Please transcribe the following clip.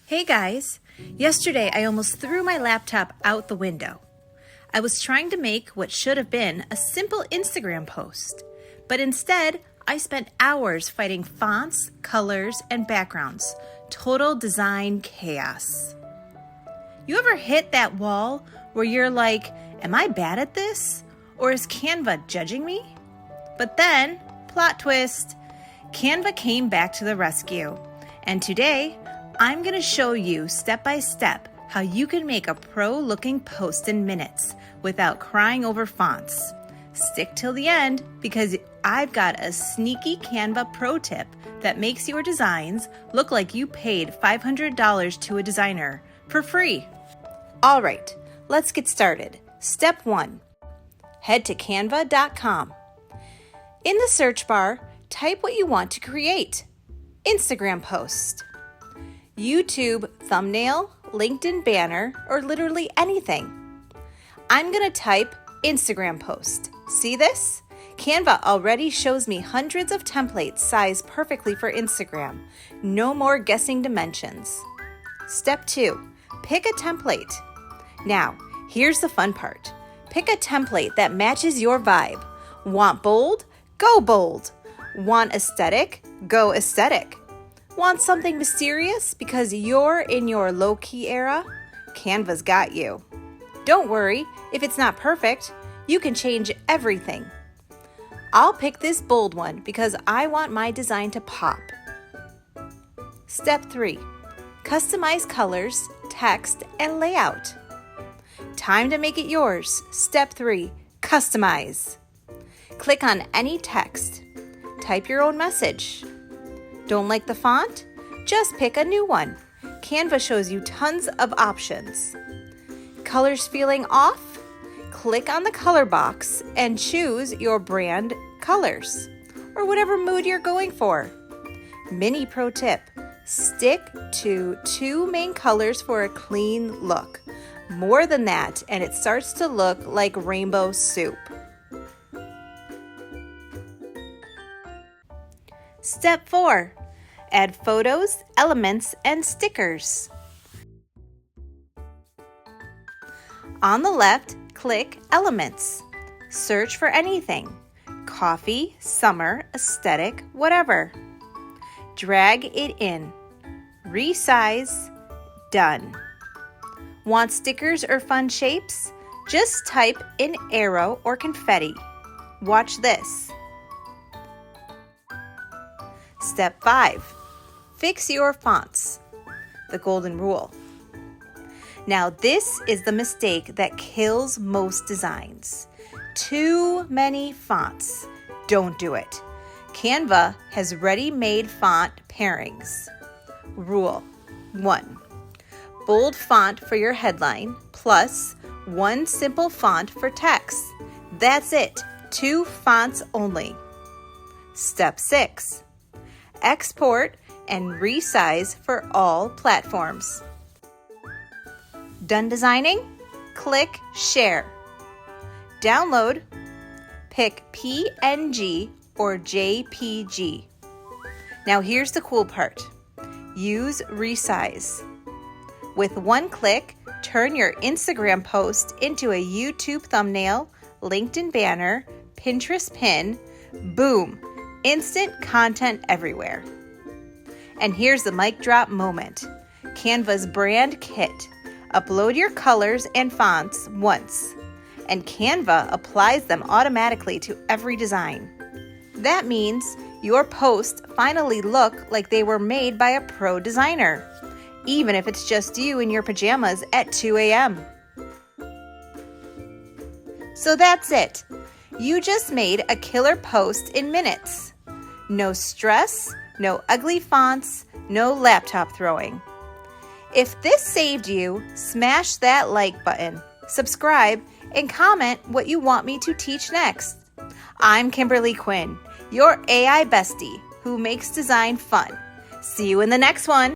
Hey guys! Yesterday I almost threw my laptop out the window. I was trying to make what should have been a simple Instagram post, but instead I spent hours fighting fonts, colors, and backgrounds. Total design chaos. You ever hit that wall where you're like, am I bad at this? Or is Canva judging me? But then, plot twist, Canva came back to the rescue. And today, I'm going to show you step by step how you can make a pro-looking post in minutes without crying over fonts. Stick till the end because I've got a sneaky Canva pro tip that makes your designs look like you paid $500 to a designer for free. All right, let's get started. Step 1. Head to canva.com. In the search bar, type what you want to create. Instagram post, YouTube thumbnail, LinkedIn banner, or literally anything. I'm going to type Instagram post. See this? Canva already shows me hundreds of templates sized perfectly for Instagram. No more guessing dimensions. Step 2. Pick a template. Now, here's the fun part. Pick a template that matches your vibe. Want bold? Go bold. Want aesthetic? Go aesthetic. Want something mysterious because you're in your low-key era? Canva's got you. Don't worry, if it's not perfect, you can change everything. I'll pick this bold one because I want my design to pop. Step 3. Customize colors, text, and layout. Time to make it yours. Step 3. Customize. Click on any text. Type your own message. Don't like the font? Just pick a new one. Canva shows you tons of options. Colors feeling off? Click on the color box and choose your brand colors or whatever mood you're going for. Mini pro tip, stick to 2 main colors for a clean look. More than that and it starts to look like rainbow soup. Step 4. Add photos, elements, and stickers. On the left, click Elements. Search for anything. Coffee, summer, aesthetic, whatever. Drag it in. Resize. Done. Want stickers or fun shapes? Just type in arrow or confetti. Watch this. Step 5. Fix your fonts. The golden rule. Now this is the mistake that kills most designs. Too many fonts. Don't do it. Canva has ready-made font pairings. Rule 1. Bold font for your headline plus 1 simple font for text. That's it. 2 fonts only. Step 6. Export and resize for all platforms. Done designing? Click Share. Download. Pick PNG or JPG. Now here's the cool part. Use resize. With 1 click, turn your Instagram post into a YouTube thumbnail, LinkedIn banner, Pinterest pin. Boom! Instant content everywhere. And here's the mic drop moment. Canva's brand kit. Upload your colors and fonts once, and Canva applies them automatically to every design. That means your posts finally look like they were made by a pro designer, even if it's just you in your pajamas at 2 a.m. So that's it. You just made a killer post in minutes. No stress, no ugly fonts, no laptop throwing. If this saved you, smash that like button, subscribe, and comment what you want me to teach next. I'm Kimberly Quinn, your AI bestie who makes design fun. See you in the next one.